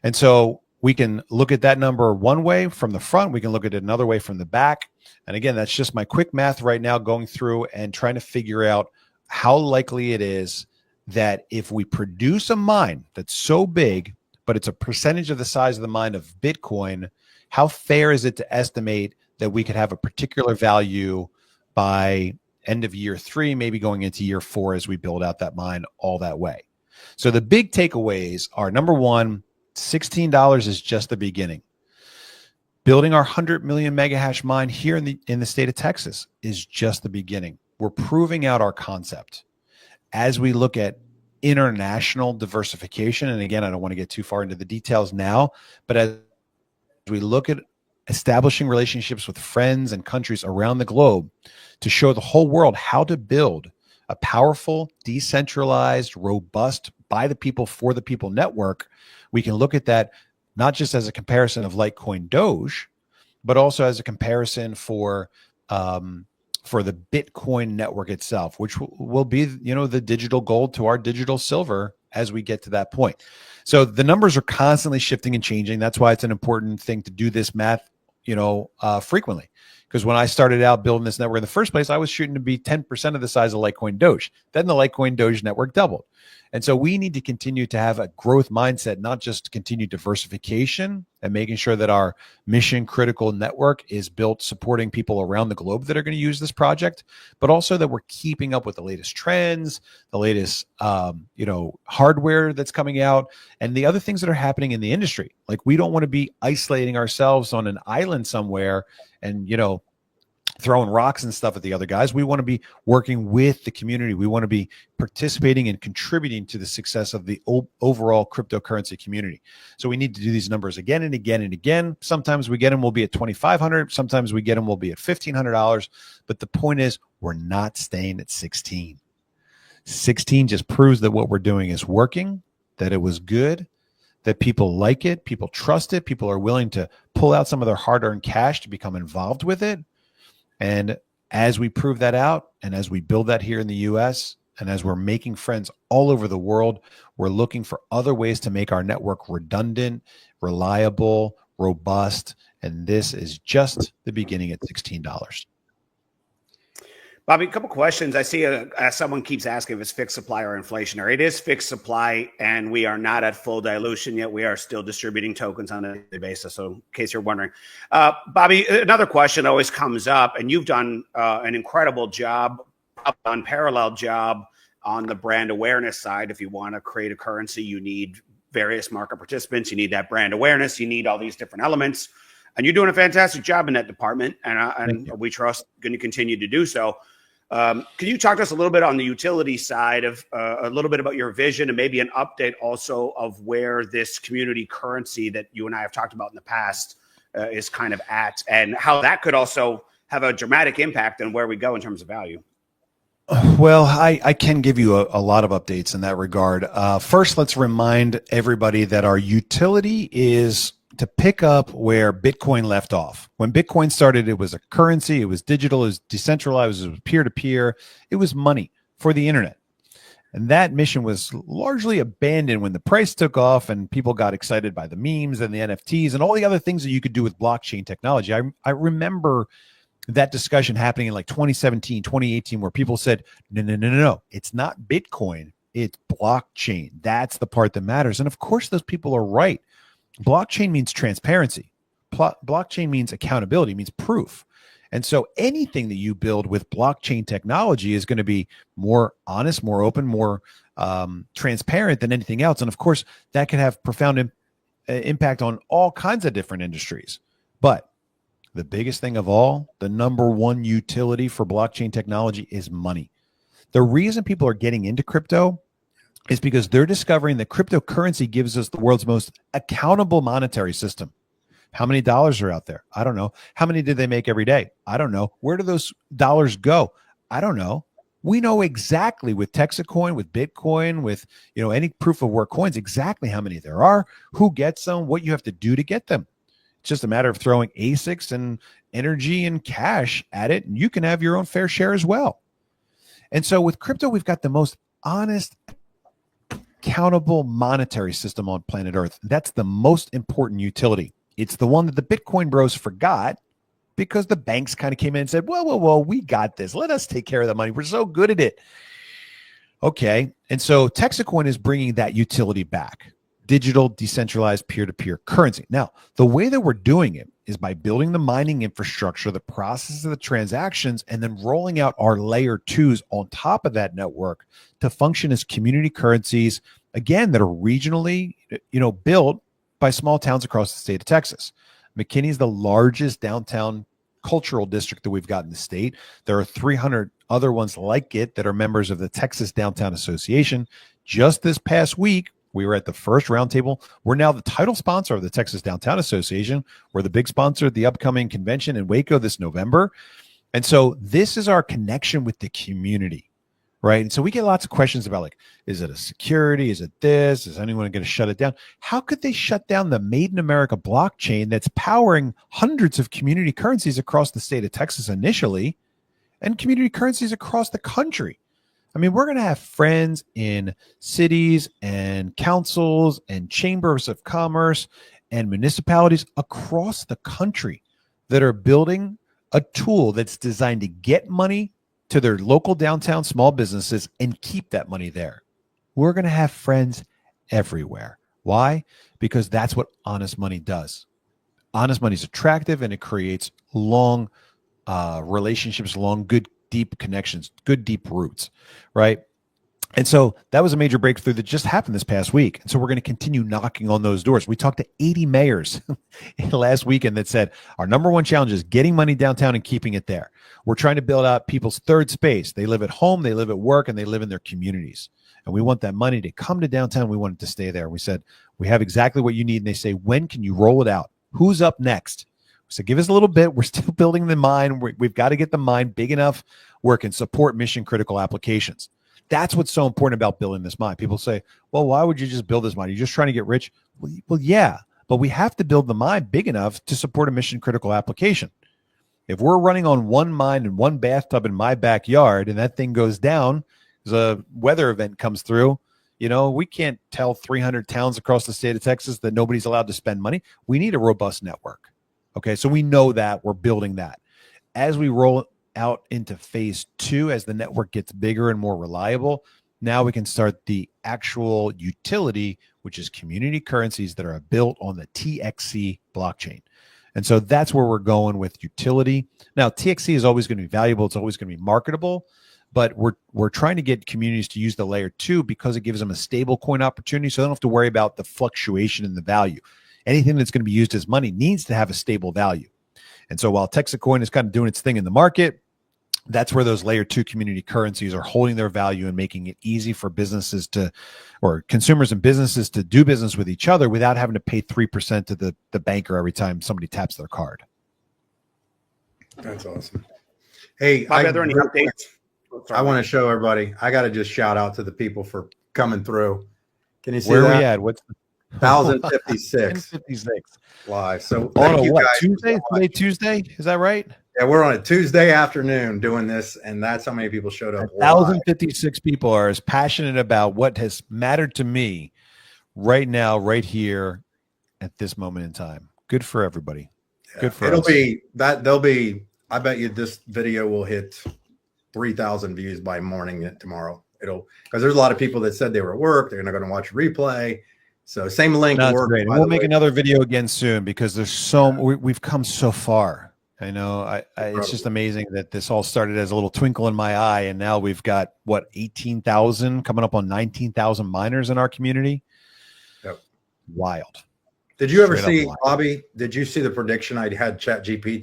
And so we can look at that number one way from the front. We can look at it another way from the back. And again, that's just my quick math right now, going through and trying to figure out how likely it is that if we produce a mine that's so big, but it's a percentage of the size of the mine of Bitcoin, how fair is it to estimate that we could have a particular value by end of year 3, maybe going into year 4 as we build out that mine all that way? So the big takeaways are, number one, $16 is just the beginning. Building our 100 million mega hash mine here in the state of Texas is just the beginning. We're proving out our concept. As we look at international diversification, and again, I don't want to get too far into the details now, but as we look at establishing relationships with friends and countries around the globe to show the whole world how to build a powerful, decentralized, robust, by the people, for the people network, we can look at that not just as a comparison of Litecoin Doge, but also as a comparison for the Bitcoin network itself, which will be, the digital gold to our digital silver as we get to that point. So the numbers are constantly shifting and changing. That's why it's an important thing to do this math, frequently. Because when I started out building this network in the first place, I was shooting to be 10% of the size of Litecoin Doge. Then the Litecoin Doge network doubled. And so we need to continue to have a growth mindset, not just continued diversification and making sure that our mission critical network is built supporting people around the globe that are going to use this project, but also that we're keeping up with the latest trends, the latest, hardware that's coming out, and the other things that are happening in the industry. Like, we don't want to be isolating ourselves on an island somewhere and, throwing rocks and stuff at the other guys. We want to be working with the community. We want to be participating and contributing to the success of the overall cryptocurrency community. So we need to do these numbers again and again and again. Sometimes we get them, we'll be at $2,500. Sometimes we get them, we'll be at $1,500. But the point is, we're not staying at 16. 16 just proves that what we're doing is working, that it was good, that people like it, people trust it, people are willing to pull out some of their hard-earned cash to become involved with it. And as we prove that out, and as we build that here in the US, and as we're making friends all over the world, we're looking for other ways to make our network redundant, reliable, robust. And this is just the beginning at $16. Bobby, a couple questions. I see someone keeps asking if it's fixed supply or inflationary. It is fixed supply, and we are not at full dilution yet. We are still distributing tokens on a daily basis. So in case you're wondering, Bobby, another question always comes up, and you've done an incredible job, unparalleled job on the brand awareness side. If you want to create a currency, you need various market participants. You need that brand awareness. You need all these different elements. And you're doing a fantastic job in that department, and we trust going to continue to do so. Can you talk to us a little bit on the utility side of a little bit about your vision, and maybe an update also of where this community currency that you and I have talked about in the past is kind of at, and how that could also have a dramatic impact on where we go in terms of value? Well, I can give you a lot of updates in that regard. First, let's remind everybody that our utility is to pick up where Bitcoin left off. When Bitcoin started, it was a currency, it was digital, it was decentralized, it was peer-to-peer, it was money for the internet. And that mission was largely abandoned when the price took off and people got excited by the memes and the NFTs and all the other things that you could do with blockchain technology. I remember that discussion happening in like 2017, 2018, where people said, no, it's not Bitcoin, it's blockchain. That's the part that matters. And of course, those people are right. Blockchain means transparency. Blockchain means accountability, means proof. And so anything that you build with blockchain technology is going to be more honest, more open, more transparent than anything else. And of course, that can have profound impact on all kinds of different industries. But the biggest thing of all, the number one utility for blockchain technology is money. The reason people are getting into crypto is because they're discovering that cryptocurrency gives us the world's most accountable monetary system. How many dollars are out there? I don't know. How many do they make every day? I don't know. Where do those dollars go? I don't know. We know exactly with TexitCoin, with Bitcoin, with any proof of work coins, exactly how many there are, who gets them, what you have to do to get them. It's just a matter of throwing ASICs and energy and cash at it, and you can have your own fair share as well. And so with crypto, we've got the most honest, accountable monetary system on planet Earth. That's the most important utility. It's the one that the Bitcoin bros forgot because the banks kind of came in and said, whoa, we got this. Let us take care of the money. We're so good at it. Okay. And so TexitCoin is bringing that utility back. Digital, decentralized, peer-to-peer currency. Now, the way that we're doing it is by building the mining infrastructure, the process of the transactions, and then rolling out our layer twos on top of that network to function as community currencies, again, that are regionally, built by small towns across the state of Texas. McKinney is the largest downtown cultural district that we've got in the state. There are 300 other ones like it that are members of the Texas Downtown Association. Just this past week, we were at the first roundtable. We're now the title sponsor of the Texas Downtown Association. We're the big sponsor of the upcoming convention in Waco this November. And so this is our connection with the community, right? And so we get lots of questions about, like, is it a security? Is it this? Is anyone going to shut it down? How could they shut down the Made in America blockchain that's powering hundreds of community currencies across the state of Texas initially, and community currencies across the country? I mean, we're going to have friends in cities and councils and chambers of commerce and municipalities across the country that are building a tool that's designed to get money to their local downtown small businesses and keep that money there. We're going to have friends everywhere. Why? Because that's what honest money does. Honest money is attractive, and it creates long relationships, long, good, deep connections, good, deep roots, right? And so that was a major breakthrough that just happened this past week. And so we're going to continue knocking on those doors. We talked to 80 mayors last weekend that said our number one challenge is getting money downtown and keeping it there. We're trying to build out people's third space. They live at home, they live at work, and they live in their communities. And we want that money to come to downtown. We want it to stay there. We said, we have exactly what you need. And they say, when can you roll it out? Who's up next? So give us a little bit. We're still building the mine. We've got to get the mine big enough where it can support mission critical applications. That's what's so important about building this mine. People say, well, why would you just build this mine? You're just trying to get rich. Well, yeah, but we have to build the mine big enough to support a mission critical application. If we're running on one mine and one bathtub in my backyard and that thing goes down, as a weather event comes through, we can't tell 300 towns across the state of Texas that nobody's allowed to spend money. We need a robust network. Okay, so we know that. We're building that. As we roll out into phase 2, as the network gets bigger and more reliable, now we can start the actual utility, which is community currencies that are built on the TXC blockchain. And so that's where we're going with utility. Now, TXC is always going to be valuable. It's always going to be marketable, but we're trying to get communities to use the layer 2 because it gives them a stable coin opportunity. So they don't have to worry about the fluctuation in the value. Anything that's going to be used as money needs to have a stable value. And so while TexitCoin is kind of doing its thing in the market, that's where those layer 2 community currencies are holding their value and making it easy for businesses to, or consumers and businesses to do business with each other without having to pay 3% to the banker every time somebody taps their card. That's awesome. Hey, Bobby, are there any updates? I want to show everybody. I got to just shout out to the people for coming through. Can you see where that? Are we at? What's 1,056 live. So on a what? Tuesday? Today Tuesday? Is that right? Yeah, we're on a Tuesday afternoon doing this, and that's how many people showed up. 1,056 people are as passionate about what has mattered to me right now, right here, at this moment in time. Good for everybody. Yeah, good for it'll us. be that. They'll be. I bet you this video will hit 3,000 views by morning tomorrow. It'll, because there's a lot of people that said they were at work. They're not going to watch a replay. So same link. That's great. And we'll make another video again soon because there's so we've come so far. I know. It's just amazing that this all started as a little twinkle in my eye, and now we've got 18,000 coming up on 19,000 miners in our community. Yep. Wild. Did you ever see, Bobby? Did you see the prediction I had ChatGPT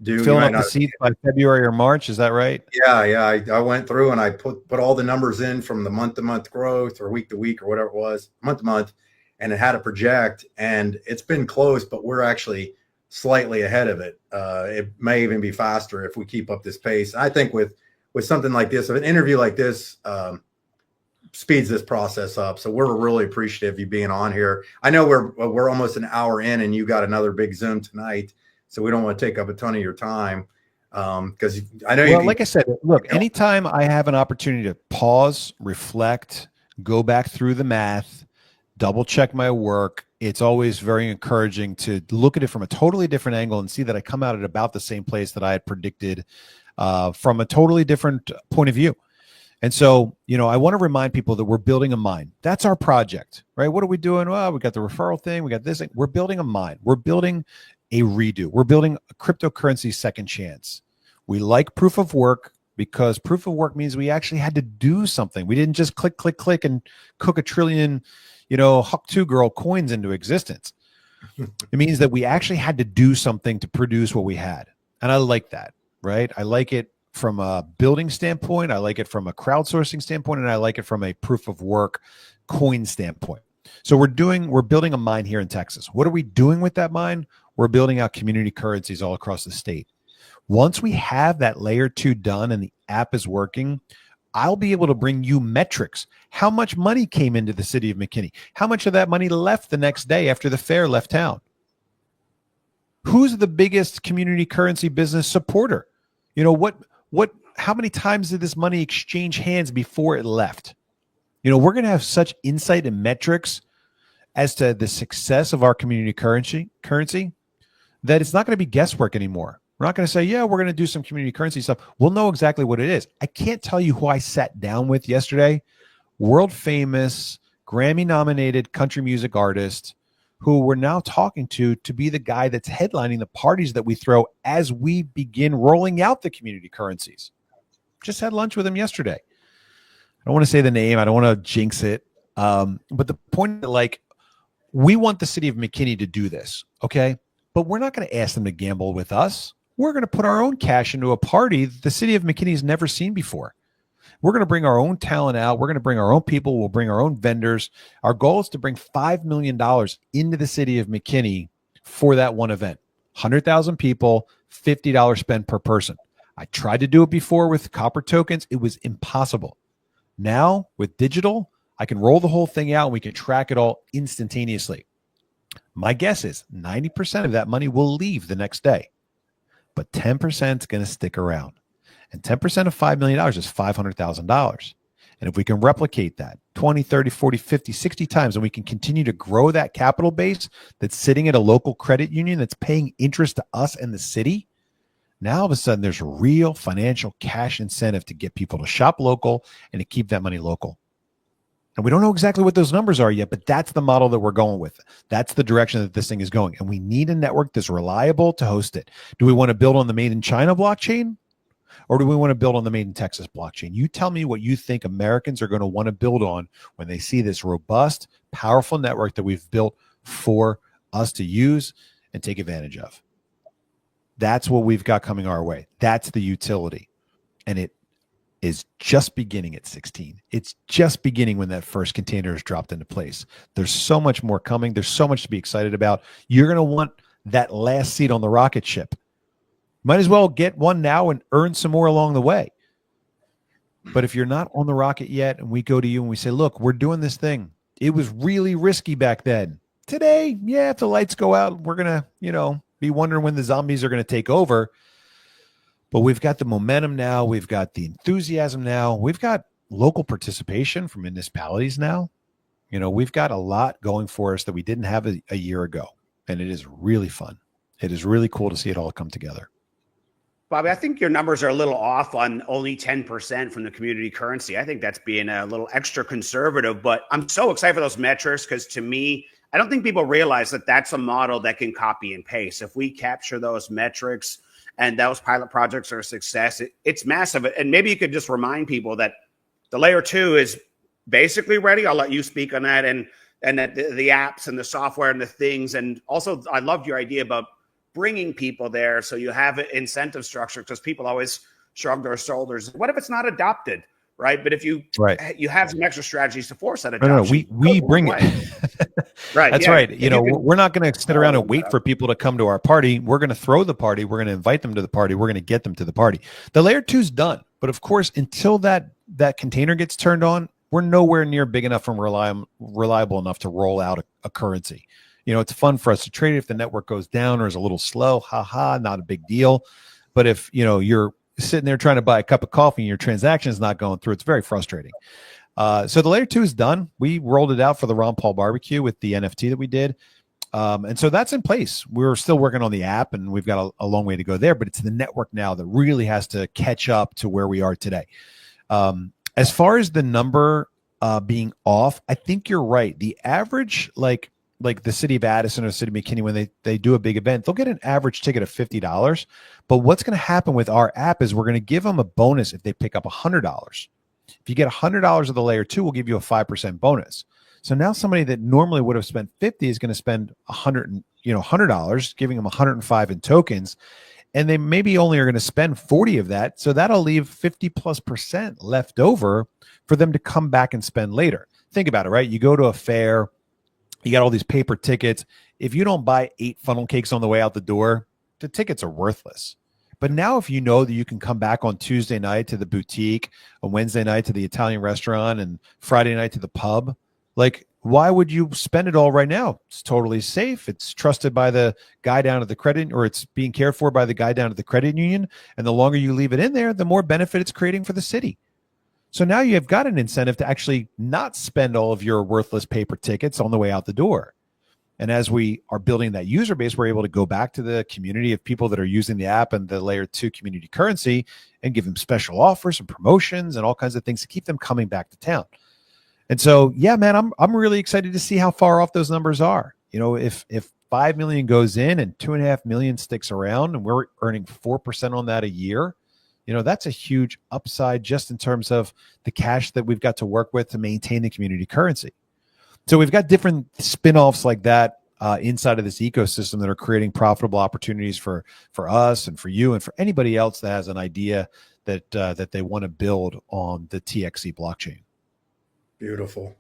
do? Filling up the seats by February or March, is that right? Yeah. I went through and I put all the numbers in from the month-to-month growth or week-to-week or whatever it was, month-to-month, and it had to project, and it's been close, but we're actually slightly ahead of it. It may even be faster if we keep up this pace. I think with something like this, an interview like this speeds this process up. So we're really appreciative of you being on here. I know we're almost an hour in, and you got another big Zoom tonight, so we don't want to take up a ton of your time. Because I know like I said, look, anytime I have an opportunity to pause, reflect, go back through the math, double check my work, it's always very encouraging to look at it from a totally different angle and see that I come out at about the same place that I had predicted from a totally different point of view. And so, I want to remind people that we're building a mine. That's our project, right? What are we doing? Well, we got the referral thing. We got this thing. We're building a mine. We're building a redo. We're building a cryptocurrency second chance. We like proof of work because proof of work means we actually had to do something. We didn't just click, click, click and cook a trillion Huck 2 girl coins into existence. It means that we actually had to do something to produce what we had. And I like that, right? I like it from a building standpoint. I like it from a crowdsourcing standpoint. And I like it from a proof of work coin standpoint. So we're building a mine here in Texas. What are we doing with that mine? We're building out community currencies all across the state. Once we have that layer 2 done and the app is working, I'll be able to bring you metrics. How much money came into the city of McKinney? How much of that money left the next day after the fair left town? Who's the biggest community currency business supporter? How many times did this money exchange hands before it left? We're going to have such insight and metrics as to the success of our community currency that it's not going to be guesswork anymore. We're not going to say, yeah, we're going to do some community currency stuff. We'll know exactly what it is. I can't tell you who I sat down with yesterday. World famous, Grammy nominated country music artist who we're now talking to be the guy that's headlining the parties that we throw as we begin rolling out the community currencies. Just had lunch with him yesterday. I don't want to say the name. I don't want to jinx it. But the point is, we want the city of McKinney to do this, okay? But we're not going to ask them to gamble with us. We're going to put our own cash into a party that the city of McKinney has never seen before. We're going to bring our own talent out. We're going to bring our own people. We'll bring our own vendors. Our goal is to bring $5 million into the city of McKinney for that one event. 100,000 people, $50 spent per person. I tried to do it before with copper tokens. It was impossible. Now with digital, I can roll the whole thing out and we can track it all instantaneously. My guess is 90% of that money will leave the next day, but 10% is going to stick around. And 10% of $5 million is $500,000. And if we can replicate that 20, 30, 40, 50, 60 times, and we can continue to grow that capital base that's sitting at a local credit union that's paying interest to us and the city, now all of a sudden there's a real financial cash incentive to get people to shop local and to keep that money local. And we don't know exactly what those numbers are yet, but that's the model that we're going with. That's the direction that this thing is going. And we need a network that's reliable to host it. Do we want to build on the Made in China blockchain? Or do we want to build on the Made in Texas blockchain? You tell me what you think Americans are going to want to build on when they see this robust, powerful network that we've built for us to use and take advantage of. That's what we've got coming our way. That's the utility. And it is just beginning at 16. It's just beginning when that first container is dropped into place. There's so much more coming. There's so much to be excited about. You're going to want that last seat on the rocket ship. Might as well get one now and earn some more along the way. But if you're not on the rocket yet and we go to you and we say, look, we're doing this thing. It was really risky back then. Today, yeah, if the lights go out, we're going to, be wondering when the zombies are going to take over. But we've got the momentum now. We've got the enthusiasm now. We've got local participation from municipalities now. We've got a lot going for us that we didn't have a year ago. And it is really fun. It is really cool to see it all come together. Bobby, I think your numbers are a little off on only 10% from the community currency. I think that's being a little extra conservative, but I'm so excited for those metrics because to me, I don't think people realize that that's a model that can copy and paste. If we capture those metrics and those pilot projects are a success, it's massive. And maybe you could just remind people that the layer 2 is basically ready. I'll let you speak on that and that the apps and the software and the things. And also, I loved your idea about bringing people there so you have an incentive structure because people always shrug their shoulders. What if it's not adopted, right? But if you have some extra strategies to force that adoption. No, we bring it. Right. That's right. We're not going to sit around and wait for people to come to our party. We're going to throw the party. We're going to invite them to the party. We're going to get them to the party. The layer 2 is done. But of course, until that container gets turned on, we're nowhere near big enough and reliable enough to roll out a currency. It's fun for us to trade if the network goes down or is a little slow. Not a big deal. But if, you're sitting there trying to buy a cup of coffee and your transaction is not going through, it's very frustrating. So the layer 2 is done. We rolled it out for the Ron Paul barbecue with the NFT that we did. And so that's in place. We're still working on the app and we've got a long way to go there, but it's the network now that really has to catch up to where we are today. As far as the number being off, I think you're right. The average, like the city of Addison or the city of McKinney, when they do a big event, they'll get an average ticket of $50. But what's going to happen with our app is we're going to give them a bonus if they pick up $100. If you get $100 of the layer 2, we'll give you a 5% bonus. So now somebody that normally would have spent $50 is going to spend $100, giving them 105 in tokens. And they maybe only are going to spend 40 of that. So that'll leave 50+% left over for them to come back and spend later. Think about it, right? You go to a fair, you got all these paper tickets. If you don't buy 8 funnel cakes on the way out the door, the tickets are worthless. But now if you know that you can come back on Tuesday night to the boutique, on Wednesday night to the Italian restaurant, and Friday night to the pub, like, why would you spend it all right now? It's totally safe. It's trusted by the guy down at the credit, or it's being cared for by the guy down at the credit union. And the longer you leave it in there, the more benefit it's creating for the city. So now you have got an incentive to actually not spend all of your worthless paper tickets on the way out the door. And as we are building that user base, we're able to go back to the community of people that are using the app and the layer 2 community currency and give them special offers and promotions and all kinds of things to keep them coming back to town. And so, yeah, man, I'm really excited to see how far off those numbers are. If 5 million goes in and 2.5 million sticks around and we're earning 4% on that a year, that's a huge upside just in terms of the cash that we've got to work with to maintain the community currency. So we've got different spin-offs like that inside of this ecosystem that are creating profitable opportunities for us and for you and for anybody else that has an idea that they want to build on the TXC blockchain. Beautiful.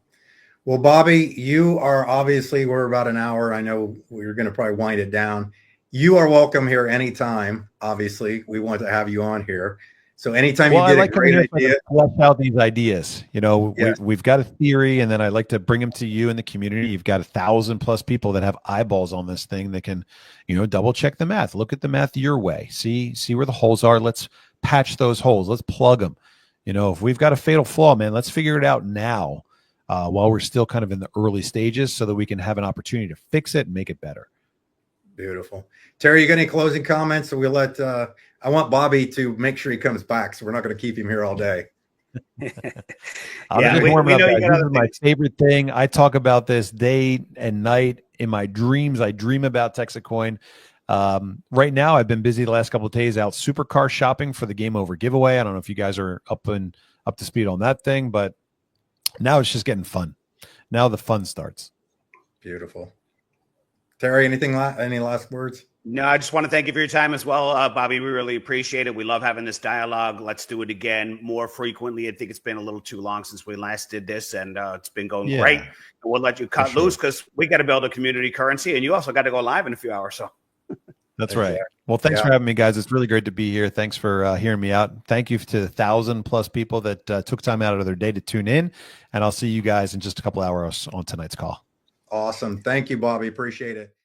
Well, Bobby, you are obviously, we're about an hour. I know we're going to probably wind it down. You are welcome here anytime. Obviously, we want to have you on here. So anytime Well, you I get a like coming great here idea, to flesh out these ideas. You know, yes, we've got a theory, and then I like to bring them to you in the community. You've got 1,000+ people that have eyeballs on this thing that can, you know, double check the math, look at the math your way, see where the holes are. Let's patch those holes. Let's plug them. You know, if we've got a fatal flaw, man, let's figure it out now, while we're still kind of in the early stages, so that we can have an opportunity to fix it and make it better. beautiful. Terry, you got any closing comments? So we'll let. I want Bobby to make sure he comes back, so we're not going to keep him here all day. I'm Yeah, just we warming up, know you guys. got This other is my things. favorite thing. I talk about this day and night in my dreams. I dream about TexitCoin. Right now, I've been busy the last couple of days out supercar shopping for the Game Over giveaway. I don't know if you guys are up to speed on that thing, but now it's just getting fun. Now the fun starts. Beautiful. Terry, any last words? No, I just want to thank you for your time as well, Bobby. We really appreciate it. We love having this dialogue. Let's do it again more frequently. I think it's been a little too long since we last did this, and it's been going great. And we'll let you cut loose because we got to build a community currency, and you also got to go live in a few hours. So that's right. Well, thanks for having me, guys. It's really great to be here. Thanks for hearing me out. Thank you to the 1,000+ people that took time out of their day to tune in, and I'll see you guys in just a couple hours on tonight's call. Awesome. Thank you, Bobby. Appreciate it.